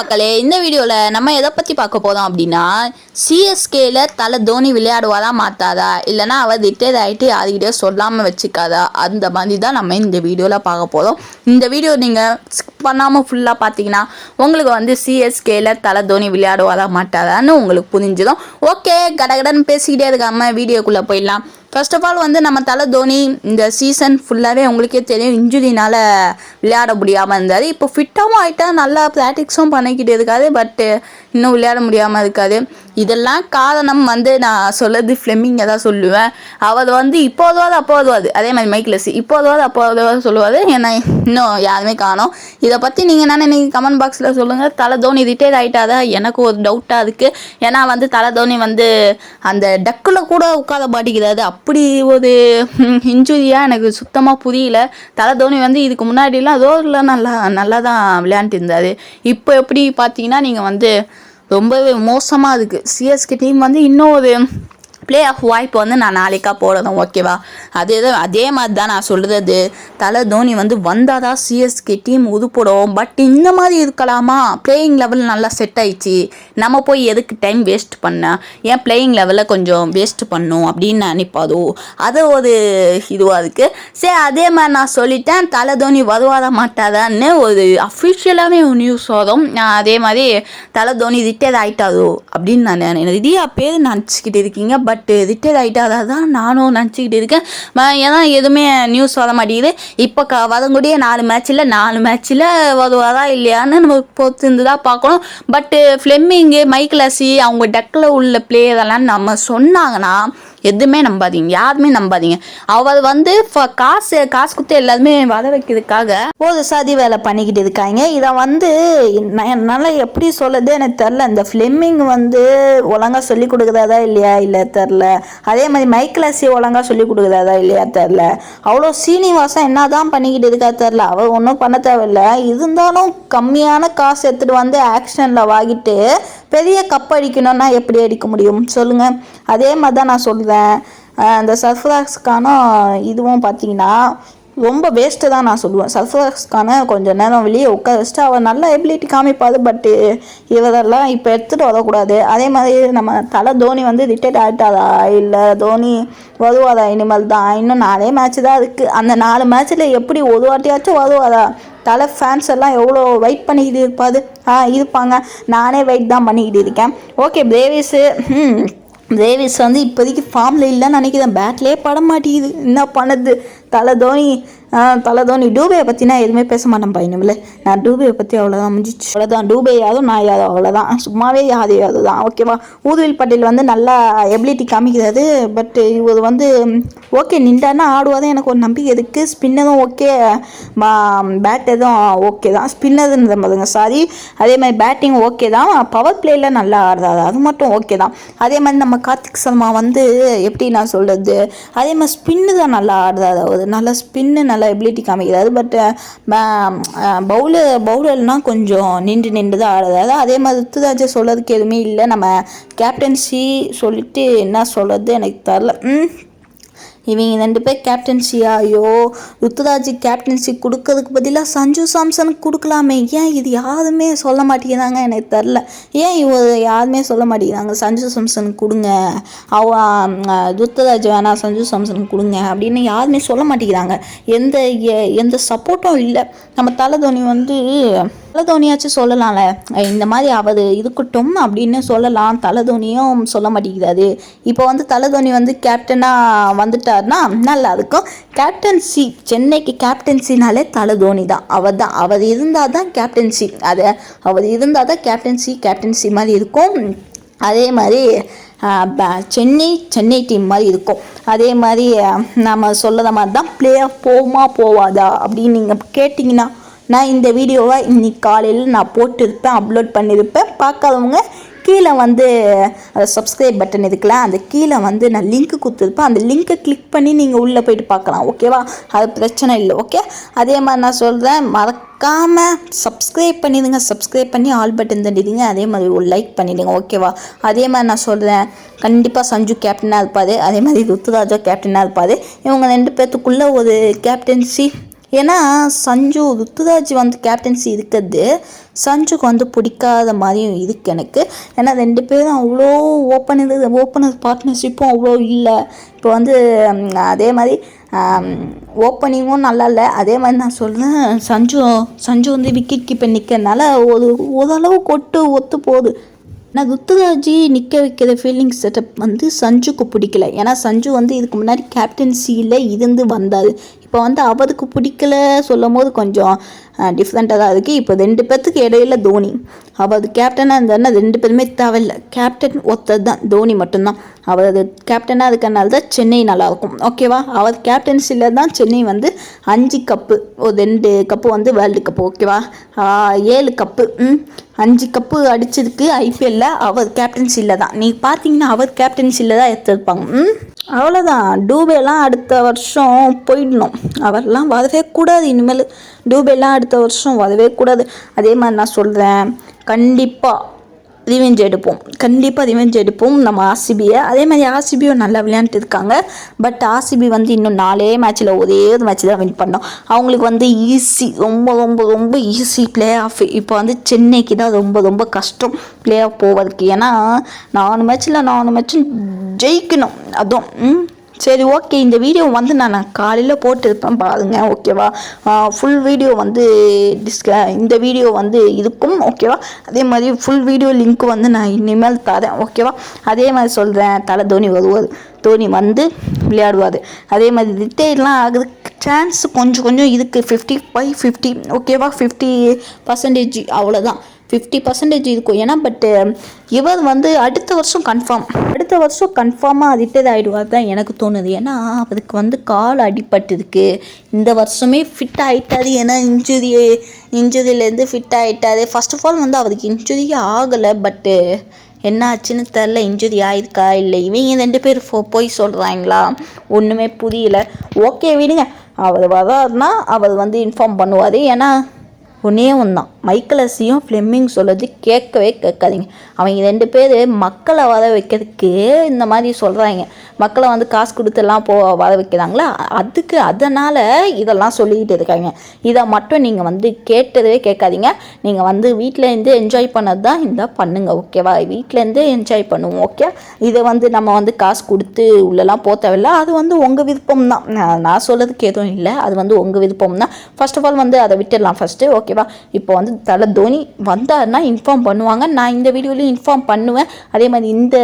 மக்களே, இந்த வீடியோவில் நம்ம எதை பற்றி பார்க்க போகிறோம் அப்படின்னா, சிஎஸ்கேல தலை தோனி விளையாடுவாரா மாட்டாரா, இல்லைனா அவர் ரிட்டையர் ஆகிட்டு யாருக்கிட்டே சொல்லாமல் வச்சுக்காதா, அந்த மாதிரி தான் நம்ம இந்த வீடியோவில் பார்க்க போகிறோம். இந்த வீடியோ நீங்கள் ஸ்கிப் பண்ணாமல் ஃபுல்லாக பார்த்தீங்கன்னா உங்களுக்கு வந்து சிஎஸ்கேல தலை தோனி விளையாடுவாரா மாட்டாரான்னு உங்களுக்கு புரிஞ்சிடும். ஓகே, கடகடன்னு பேசிக்கிட்டே இருக்காமல் வீடியோக்குள்ளே போயிடலாம். ஃபர்ஸ்ட் ஆஃப் ஆல் வந்து நம்ம தலை தோனி இந்த சீசன் ஃபுல்லாகவே உங்களுக்கே தெரியும் இன்ஜுரினால் விளையாட முடியாமல் இருந்தார். இப்போ ஃபிட்டாகவும் ஆகிட்டா நல்லா ப்ராக்டிக்ஸும் பண்ணிக்கிட்டு இருக்காது, பட்டு இன்னும் விளையாட முடியாமல் இருக்காது. இதெல்லாம் காரணம் வந்து நான் சொல்லுறது ஃப்ளெமிங்கை தான் சொல்லுவேன். அவர் வந்து இப்போதுவாது அப்போதுவாது, அதே மாதிரி மைக்லெஸ் இப்போதுவாது அப்போதுவாது சொல்லுவார். ஏன்னா இன்னும் யாருமே காணோம். இதை பற்றி நீங்கள் என்ன நீங்கள் கமெண்ட் பாக்ஸில் சொல்லுங்கள். தலை தோனி ரிட்டையர் ஆகிட்டாதான் எனக்கு ஒரு டவுட்டாக இருக்குது. ஏன்னா வந்து தலை தோனி வந்து அந்த டக்கில் கூட உட்கார மாட்டேங்கிறாரு. அப்படி ஒரு இன்ஜுரியாக எனக்கு சுத்தமாக புரியல. தலை தோனி வந்து இதுக்கு முன்னாடிலாம் ரோடில் நல்லா தான் விளையாண்டுட்டு இருந்தார். இப்போ எப்படி பார்த்தீங்கன்னா நீங்கள் வந்து ரொம்பவே மோசமாக இருக்குது. சிஎஸ்கே டீம் வந்து இன்னும் ஒரு ப்ளே ஆஃப் வாய்ப்பு வந்து நான் நாளைக்கா போடணும், ஓகேவா? அதே மாதிரி தான் நான் சொல்கிறது. தலை தோனி வந்து வந்தால் தான் சிஎஸ்கே டீம் உதுப்படும். பட் இந்த மாதிரி இருக்கலாமா? பிளேயிங் லெவல் நல்லா செட் ஆயிடுச்சு, நம்ம போய் எதுக்கு டைம் வேஸ்ட் பண்ண, ஏன் பிளேயிங் லெவலில் கொஞ்சம் வேஸ்ட் பண்ணும் அப்படின்னு நினைப்பாதோ, அது ஒரு இதுவாக இருக்குது. சரி, அதே மாதிரி நான் சொல்லிட்டேன். தலை தோனி வருவாரா மாட்டாதான்னு ஒரு அஃபிஷியலாகவே நியூஸ் வரும். அதே மாதிரி தலை தோனி ரிட்டையர் ஆகிட்டாரோ அப்படின்னு நான் நிறையா பேர் நினச்சிக்கிட்டு இருக்கீங்க. பட் ரிட்டையர் ஆகிட்டாரா தான் நானும் நினச்சிக்கிட்டு இருக்கேன். ஏன்னா எதுவுமே நியூஸ் வர மாட்டேங்குது. இப்போ வரக்கூடிய 4 மேட்ச்சில் வருவாரா இல்லையான்னு நம்ம பொறுத்து இருந்து தான் பார்க்கணும். பட்டு ஃப்ளெமிங்கு, மைக்லஸி அவங்க டக்கில் உள்ள பிளேயரெல்லாம் நம்ம சொன்னாங்கன்னா எதுவுமே நம்பாதீங்க, யாருமே நம்பாதீங்க. அவர் வந்து காசு கொடுத்து எல்லாருமே வர வைக்கிறதுக்காக ஒரு சதி வேலை பண்ணிக்கிட்டு இருக்காங்க. இதை வந்து என்னால் எப்படி சொல்லுது எனக்கு தெரில. இந்த ஃப்ளெமிங் வந்து ஒழுங்காக சொல்லி கொடுக்குறதா இல்லையா இல்லை தெரில. அதே மாதிரி மைக்லஸி ஒழுங்காக சொல்லி கொடுக்குறதா இல்லையா தெரில. அவ்வளோ சீனிவாசம் என்ன தான் பண்ணிக்கிட்டு இருக்கா தெரில. அவர் ஒன்றும் பண்ண தேவையில்லை. இருந்தாலும் கம்மியான காசு எடுத்துகிட்டு வந்து ஆக்ஷனில் வாங்கிட்டு பெரிய கப் அடிக்கணும்னா எப்படி அடிக்க முடியும் சொல்லுங்கள்? அதே மாதிரி தான் நான் சொல்கிறேன். இந்த சர்ஃப்ராக்ஸ்க்கான இதுவும் பார்த்தீங்கன்னா ரொம்ப வேஸ்ட்டு தான் நான் சொல்லுவேன். சர்ஃப்ராக்ஸ்க்கான கொஞ்சம் நேரம் வெளியே உட்கார வச்சுட்டு அவர் நல்ல எபிலிட்டி காமிப்பார். பட்டு இவரெல்லாம் இப்போ எடுத்துகிட்டு வரக்கூடாது. அதே மாதிரி நம்ம தலை தோனி வந்து ரிட்டையர்ட் ஆகிட்டாரா இல்லை தோனி வருவாரா இனிமேல் தான். இன்னும் 4 மேட்ச் தான் இருக்குது. அந்த 4 மேட்ச்சில் எப்படி ஒரு வாட்டியாச்சும் வருவாரா? தலை ஃபேன்ஸ் எல்லாம் எவ்வளோ வெயிட் பண்ணிக்கிட்டு இருப்பாங்க. நானே வெயிட் தான் பண்ணிக்கிட்டு இருக்கேன். ஓகே, பிரேவிஸ் வந்து இப்போதைக்கு ஃபார்மில் இல்லைன்னு நினைக்கிறேன். பேட்லேயே பட மாட்டேங்குது. என்ன பண்ணுது தலை தோனி டூபையை பற்றி நான் எதுவுமே பேச மாட்டேன் பையனுமில்ல. நான் டூபையை பற்றி அவ்வளோதான் முடிஞ்சிச்சு. அவ்வளோதான். டூபை யாரும் நான் யாரும் அவ்வளோதான். சும்மாவே யாரும் தான், ஓகேவா? ஊர்வில் பட்டேல் வந்து நல்லா எபிலிட்டி காமிக்கிறாரு. பட் இவர் வந்து ஓகே நின்றானா ஆடுவாதான் எனக்கு ஒரு நம்பிக்கை இருக்குது. ஸ்பின்னரும் ஓகே, பேட் எதுவும் ஓகே தான். ஸ்பின்னருன்ற மாதிரிங்க சாரி. அதே மாதிரி பேட்டிங் ஓகே தான். பவர் பிளேயில் நல்லா ஆடுறாரு, அது மட்டும் ஓகே தான். அதே மாதிரி நம்ம கார்த்திக் சர்மா வந்து எப்படி நான் சொல்கிறது, அதே மாதிரி ஸ்பின்னு தான் நல்லா ஆடுறாரு. அவர் நல்லா ஸ்பின்னு நல்லா எபிலிட்டி காமிக்கிறாரு. பட் பவுலர்னால் கொஞ்சம் நின்று தான் ஆடுறாரு. அதே மாதிரி ருத்துராஜை சொல்கிறதுக்கு எதுவுமே இல்லை. நம்ம கேப்டன்சி சொல்லிட்டு என்ன சொல்கிறது எனக்கு தெரில. இவங்க 2 பேர் கேப்டன்சியா? ஐயோ, ருத்துராஜ் கேப்டன்சி கொடுக்கறதுக்கு பதிலாக சஞ்சு சாம்சனுக்கு கொடுக்கலாமே. ஏன் இது யாருமே சொல்ல மாட்டேங்கிறாங்க எனக்கு தெரில. ஏன் யாருமே சொல்ல மாட்டேங்கிறாங்க சஞ்சு சாம்சனுக்கு கொடுங்க, ருத்துராஜ் வேணாம் சஞ்சு சாம்சனுக்கு கொடுங்க அப்படின்னு யாருமே சொல்ல மாட்டேங்கிறாங்க. எந்த சப்போர்ட்டும் இல்லை. நம்ம தலை தோனி வந்து தலை தோனியாச்சும் சொல்லலாம்ல, இந்த மாதிரி அவர் இருக்கட்டும் அப்படின்னு சொல்லலாம். தலை தோனியும் சொல்ல மாட்டேங்கிறாரு. இப்போ வந்து தலை தோனி வந்து கேப்டனாக வந்துட்டார்னா நல்லா இருக்கும். கேப்டன்சி, சென்னைக்கு கேப்டன்சினாலே தலை தோனி தான். அவர் இருந்தால் தான் கேப்டன்சி. அவர் இருந்தால் தான் கேப்டன்சி மாதிரி இருக்கும். அதே மாதிரி சென்னை டீம் மாதிரி இருக்கும். அதே மாதிரி நம்ம சொல்லுற மாதிரி தான் பிளே ஆஃப் போவாதா அப்படின்னு நீங்கள் கேட்டிங்கன்னா நான் இந்த வீடியோவை இன்னைக்கு காலையில் நான் போட்டிருப்பேன், அப்லோட் பண்ணியிருப்பேன். பார்க்காதவங்க கீழே வந்து சப்ஸ்கிரைப் பட்டன் இருக்குல்ல, அந்த கீழே வந்து நான் லிங்க்கு கொடுத்துருப்பேன். அந்த லிங்க்கை கிளிக் பண்ணி நீங்கள் உள்ளே போய்ட்டு பார்க்கலாம், ஓகேவா? அது பிரச்சனை இல்லை, ஓகே? அதே மாதிரி நான் சொல்கிறேன், மறக்காமல் சப்ஸ்கிரைப் பண்ணிடுங்க. சப்ஸ்கிரைப் பண்ணி ஆல் பட்டன் தண்டிடுங்க. அதே மாதிரி ஒரு லைக் பண்ணிவிடுங்க, ஓகேவா? அதே மாதிரி நான் சொல்கிறேன், கண்டிப்பாக சஞ்சு கேப்டனாக இருப்பார். அதே மாதிரி ருத்துராஜா கேப்டனாக இருப்பார். இவங்க 2 பேர்த்துக்குள்ளே ஒரு கேப்டன்சி ஏன்னா சஞ்சு ருத்துராஜ் வந்து கேப்டன்சி இருக்கிறது சஞ்சுக்கு வந்து பிடிக்காத மாதிரியும் இருக்குது எனக்கு. ஏன்னா 2 பேரும் அவ்வளோ ஓப்பனர் பார்ட்னர்ஷிப்பும் அவ்வளோ இல்லை. இப்போ வந்து அதே மாதிரி ஓப்பனிங்கும் நல்லா இல்லை. அதே மாதிரி நான் சொல்கிறேன், சஞ்சு வந்து விக்கெட் கீப்பர் நிற்கிறதுனால ஓரளவு ஒத்து போகுது. ஏன்னா ருத்துராஜி நிற்க வைக்கிற ஃபீல்டிங் செட்டப் வந்து சஞ்சுக்கு பிடிக்கல. ஏன்னா சஞ்சு வந்து இதுக்கு முன்னாடி கேப்டன்சியில் இருந்து வந்தார். இப்போ வந்து அவருக்கு பிடிக்கல சொல்லும் போது கொஞ்சம் டிஃப்ரெண்ட்டாக தான் இருக்குது. இப்போ 2 பேர்த்துக்கு இடையில தோனி அவர் கேப்டனாக இருந்தாருன்னா 2 பேருமே தேவையில்லை. கேப்டன் ஒருத்தர் தான், தோனி மட்டும்தான். அவர் கேப்டனாக இருக்கிறனால தான் சென்னை நல்லாயிருக்கும். ஓகேவா? அவர் கேப்டன்சியில் தான் சென்னை வந்து 5 கப்பு, ஒரு 2 கப்பு வந்து வேர்ல்டு கப்பு, ஓகேவா, 7 கப்பு, 5 கப்பு அடிச்சதுக்கு ஐபிஎல்ல அவர் கேப்டன்சியில் தான். நீ பார்த்தீங்கன்னா அவர் கேப்டன்சியில் தான் எடுத்துருப்பாங்க. அவ்வளோதான். டூபேலாம் அடுத்த வருஷம் போயிடணும். அவரெல்லாம் வரவே கூடாது. இனிமேல் டூபேலாம் அடுத்த வருஷம் வரவே கூடாது. அதே மாதிரி நான் சொல்கிறேன், கண்டிப்பாக ரிவெஞ்ச் எடுப்போம் நம்ம ஆர்சிபியை. அதே மாதிரி ஆர்சிபியும் நல்லா விளையாண்டுட்டு இருக்காங்க. பட் ஆர்சிபி வந்து இன்னும் 4 மேட்ச்சில் ஒரே ஒரு மேட்ச் தான் வின் பண்ணோம். அவங்களுக்கு வந்து ஈஸி, ரொம்ப ரொம்ப ரொம்ப ஈஸி பிளே ஆஃப். இப்போ வந்து சென்னைக்கு தான் ரொம்ப ரொம்ப கஷ்டம் பிளே ஆஃப் போவதுக்கு. ஏன்னா 4 மேட்ச்சும் ஜெயிக்கணும். அதுவும் சரி, ஓகே. இந்த வீடியோ வந்து நான் காலையில் போட்டிருப்பேன் பாருங்கள், ஓகேவா? ஃபுல் வீடியோ வந்து இந்த வீடியோ வந்து இருக்கும், ஓகேவா? அதே மாதிரி ஃபுல் வீடியோ லிங்க் வந்து நான் இனிமேல் தரேன், ஓகேவா? அதே மாதிரி சொல்கிறேன், தலை தோனி வருவார், தோனி வந்து விளையாடுவார். அதே மாதிரி ரிட்டையர்லாம் ஆகுறதுக்கு சான்ஸ் கொஞ்சம் இருக்குது. 55-50, ஓகேவா? 50% அவ்வளோதான், 50% இருக்கும். ஏன்னா பட்டு இவர் வந்து அடுத்த வருஷம் கன்ஃபார்மாக ரிட்டையர் ஆகிடுவார் தான் எனக்கு தோணுது. ஏன்னா அவருக்கு வந்து கால் அடிபட்டுருக்கு. இந்த வருஷமே ஃபிட் ஆகிட்டாரு. ஏன்னா இன்ஜுரியிலேருந்து ஃபிட் ஆகிட்டாரு. ஃபர்ஸ்ட் ஆஃப் ஆல் வந்து அவருக்கு இன்ஜுரியே ஆகலை. பட்டு என்ன ஆச்சுன்னு தெரில. இன்ஜுரி ஆயிருக்கா இல்லை இவங்க 2 பேர் போய் சொல்கிறாங்களா, ஒன்றுமே புரியல. ஓகே, விடுங்க. அவர் வராருன்னா அவர் வந்து இன்ஃபார்ம் பண்ணுவார். ஏன்னா ஒன்றே தான், மைக்கேலஸையும் ஃப்ளெமிங் சொல்கிறது கேட்காதீங்க. அவங்க 2 பேர் மக்களை வர வைக்கிறதுக்கு இந்த மாதிரி சொல்கிறாங்க. மக்களை வந்து காசு கொடுத்துலாம் வர வைக்கிறாங்களா, அதனால் இதெல்லாம் சொல்லிக்கிட்டு இருக்காங்க. இதை மட்டும் நீங்கள் வந்து கேட்டதே கேட்காதீங்க. நீங்கள் வந்து வீட்டிலேருந்து என்ஜாய் பண்ணது தான் இந்த பண்ணுங்க, ஓகேவா? வீட்டிலேருந்து என்ஜாய் பண்ணுவோம், ஓகே? இதை வந்து நம்ம வந்து காசு கொடுத்து உள்ளெல்லாம் தேவையில்லை. அது வந்து உங்கள் விருப்பம் தான். நான் சொல்கிறதுக்கு எதுவும் இல்லை, அது வந்து உங்கள் விருப்பம் தான். ஃபர்ஸ்ட் ஆஃப் ஆல் வந்து அதை விட்டுடலாம் ஃபஸ்ட்டு, ஓகேவா? இப்போ வந்து தலை தோனி வந்தாருன்னா இன்ஃபார்ம் பண்ணுவாங்க. நான் இந்த வீடியோலையும் இன்ஃபார்ம் பண்ணுவேன். அதே மாதிரி இந்த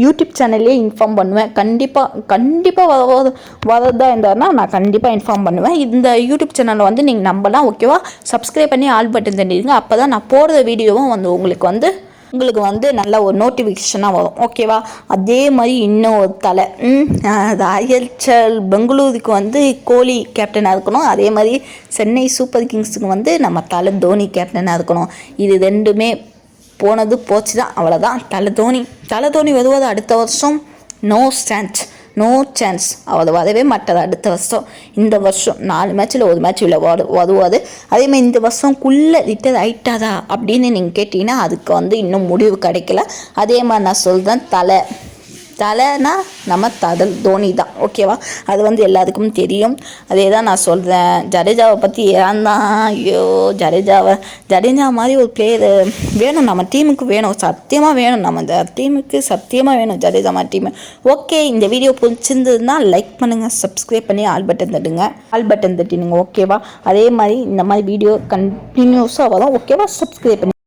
யூடியூப் சேனல்லே இன்ஃபார்ம் பண்ணுவேன். கண்டிப்பாக வரதா இருந்தாருன்னா நான் கண்டிப்பாக இன்ஃபார்ம் பண்ணுவேன். இந்த யூடியூப் சேனலை வந்து நீங்கள் நம்பலாம், ஓகேவா? சப்ஸ்கிரைப் பண்ணி ஆல் பட்டன் தட்டிடுங்க. அப்போ தான் நான் போடுற வீடியோவும் வந்து உங்களுக்கு வந்து நல்ல ஒரு நோட்டிஃபிகேஷனாக வரும், ஓகேவா? அதே மாதிரி இன்னும் ஒரு தலை, பெங்களூருக்கு வந்து கோலி கேப்டனாக இருக்கணும். அதே மாதிரி சென்னை சூப்பர் கிங்ஸுக்கு வந்து நம்ம தலை தோனி கேப்டனாக இருக்கணும். இது 2மே போச்சு தான், அவ்வளோதான். தலை தோனி வருவது அடுத்த வருஷம் நோ சான்ஸ். அவர் வரவே மாட்டார் அடுத்த வருஷம். இந்த வருஷம் 4 மேட்ச்சில் ஒரு மேட்ச் வருவார். அதேமாதிரி இந்த வருஷம்குள்ளே ரிட்டையர் ஆகிட்டாரா அப்படின்னு நீங்கள் கேட்டிங்கன்னா அதுக்கு வந்து இன்னும் முடிவு கிடைக்கல. அதே மாதிரி நான் சொல்கிறேன், தலைனா நம்ம தோனி தான், ஓகேவா? அது வந்து எல்லாத்துக்கும் தெரியும். அதே தான் நான் சொல்கிறேன். ஜடேஜாவை பற்றி ஏன்தான், ஐயோ, ஜடேஜா மாதிரி ஒரு பிளேயர் வேணும் நம்ம டீமுக்கு, சத்தியமாக வேணும். நம்ம டீமுக்கு சத்தியமாக வேணும் ஜடேஜா மாதிரி டீமு. ஓகே, இந்த வீடியோ பிடிச்சிருந்ததுன்னா லைக் பண்ணுங்கள், சப்ஸ்கிரைப் பண்ணி ஆல் பட்டன் தட்டினுங்க, ஓகேவா? அதே மாதிரி இந்த மாதிரி வீடியோ கண்டினியூஸாக வரும், ஓகேவா? சப்ஸ்கிரைப் பண்ணி